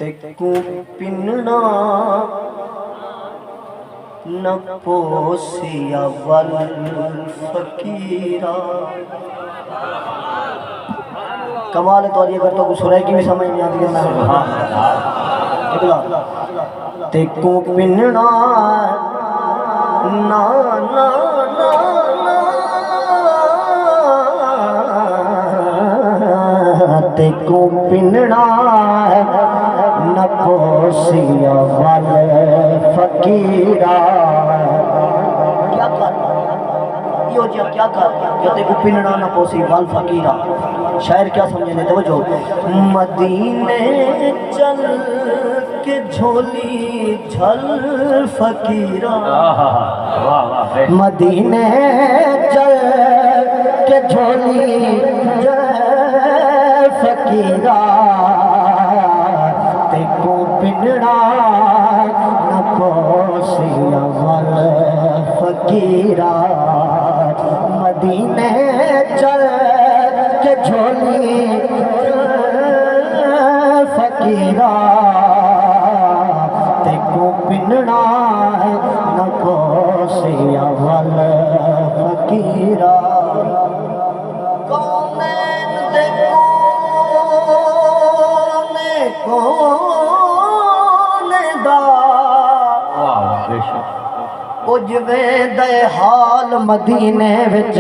تکو پننا نہ پوسیا والفقیرہ. کمال ہے تو یہ اگر تو کچھ سورہ کی بھی سمجھ نہیں آتی ہے. تکو پننا نا نا تکو پننا نہ پوسیا والفقیرہ. کیا کر یہ جی کیا کر جو تکو پننا نہ پوسی والفقیرہ. شاعر کیا سمجھنے توجہ. مدینے چل کے جھولی جھل فقیرہ. مدینے چل کے جھولی جھل فقیرہ. تکو پننا نہ پوسیا والفقیرہ. مدینے چل کے جھولی فقیرہ. تکو پننا نہ پوسیا والفقیرہ. کونین دے کونے دا اجوے دے حال مدینے وچ.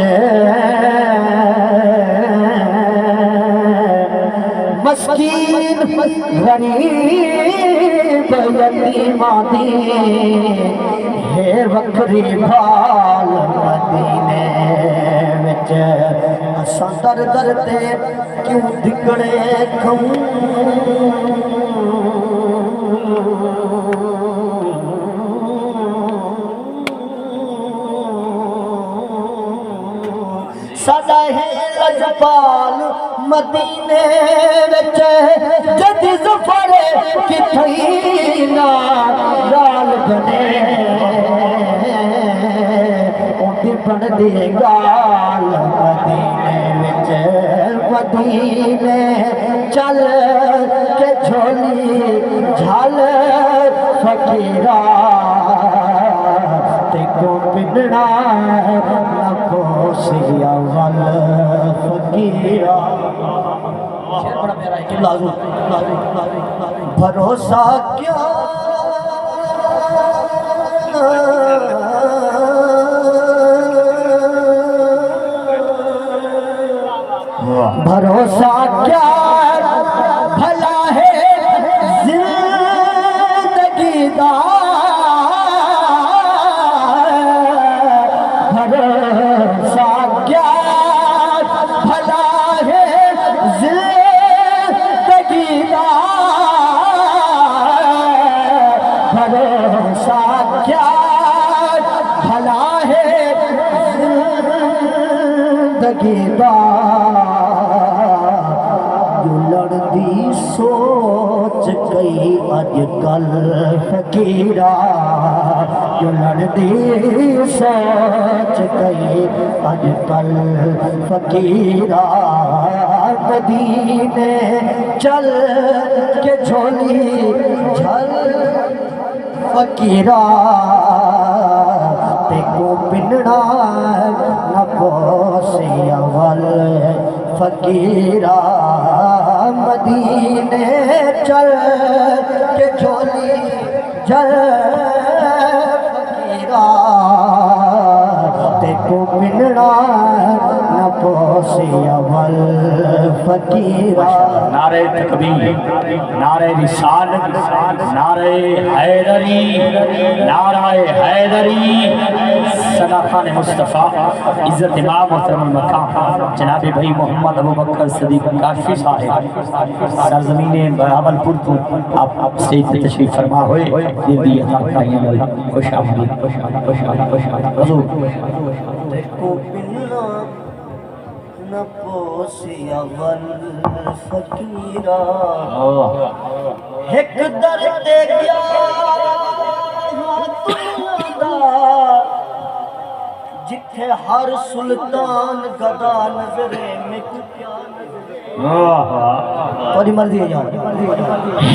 مسکین غریب یتیماں دی ہے وکھری بھال مدینے وچ. اساں در در تے کیوں دگڑے کھوں. ساڈا ہے لجپال مدینے وچ جد ظفر کتھئی نال بنے. اوندی بن دی گال مدینے وچ. مدینے چل کے جھولی جھل فقیرہ. تکو پننا نہ پوسیا والفقیرہ. بڑا پیارا ہے. بھروسہ کیا بھروسہ کیا بھلا ہے زندگی دا. بھروسہ کیا بھلا ہے زندگی دا. بھروسہ کیا بھلا ہے زندگی دا. لڑدی سوچ کئی اج کل فقیرہ. جو لڑدی سوچ کئی اج کل فقیرہ. مدینے چل کے جھولی جھل فقیرہ. تکو پننا نہ پوسیا والفقیرہ. مدینے چل کے جھولی جھل فقیرہ. تکو پننا نہ پوسیا والفقیرہ. نعرہ تکبیر، نعرہ رسالت، نعرہ حیدری، نعرہ حیدری. ثنا خان مصطفیٰ عزت امام محترم المقام جناب بھائی محمد ابو بکر صدیق کاشفی صاحب سرزمین بہاولپور تو آپ سٹیج پہ تشریف فرما ہوئے دل دی عطا فرمائیں اللہ خوش آمدید حضور کو بنا نہ پوسی اول فقیرہ ایک درد گیا جتھے ہر سلطان گدا نظرے میں کیا تھوڑی مرضی ہے جان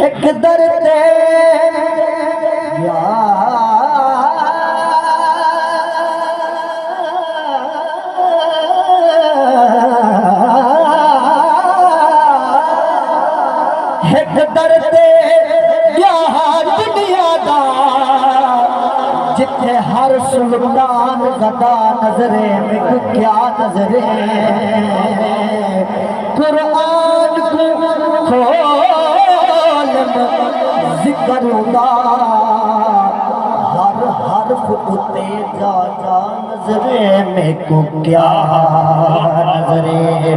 ایک درد گیا درد یہاں دنیا دا جتھے ہر سلطان غدا نظرے میں کیا نظرے قرآن کو کھول ذکر دا ہر حرف اتے جا جا نظرے میں کو کیا نظرے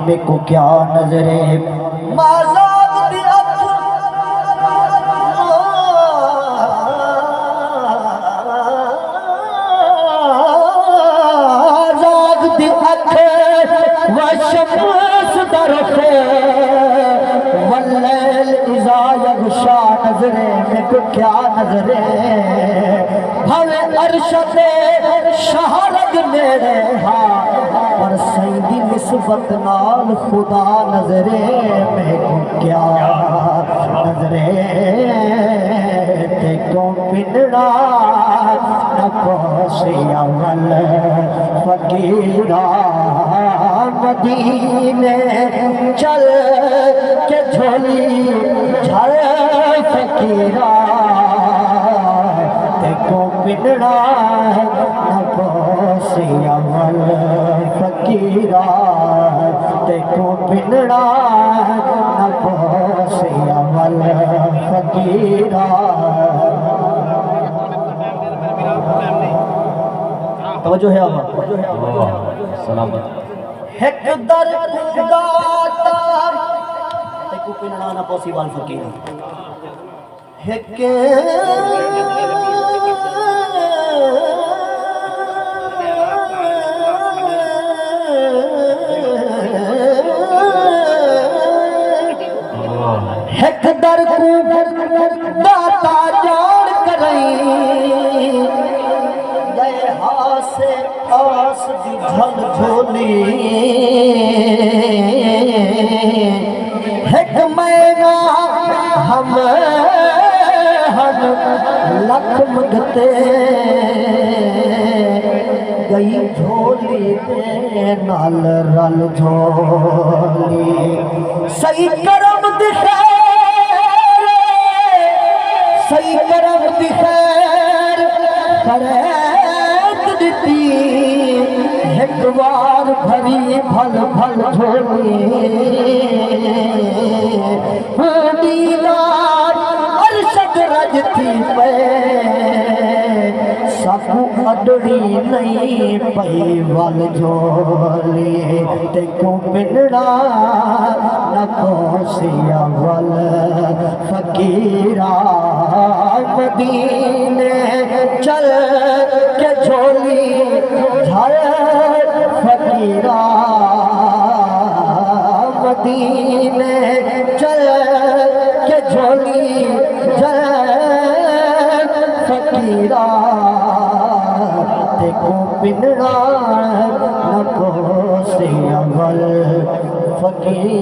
میں کو کیا نظرے مازاد دی اکھ مازاد دی اکھ وشمس درخے واللیل اذا یغشا نظرے میں کو کیا نظرے بھوے ارشد شہرگ میرے ہاں پر سیدی نسبت نال خدا نظرے میں کو کیا نظرے تے کو پنڑا نہ پوسی اول فقیرہ مدینے چل کے جھولی جھل فقیرہ تے کو پنڑا نہ پوسی اول فقیرہ تے کو پنڑا نہ پوسی اول فقیرہ توجہ ہے آپ ایک در داتا تے کو پنڑا نہ پوسی اول فقیرہ ایک ایک در کو داتا جان کریں گئے ہاسے آس دی جھل جھولی ایک مہینہ ہم لکھ مگتے گئی جھولی دے نال رل جھولی صحیح کرم دی خیر صحیح کرم دی خیر فریت دیتی ایک بار بھری بھل بھل جھولی دیدار ارشد رجتی پہ سکو اڈڑی نہیں پئی وال جھولی تے کو پنڑا نہ پوسی اول فقیرہ مدینے چل کے جھولی جھل فقیرہ مدینے چل کے جھولی جھل فقیرہ تے کو پنڑا نہ پوسی اول فقیرہ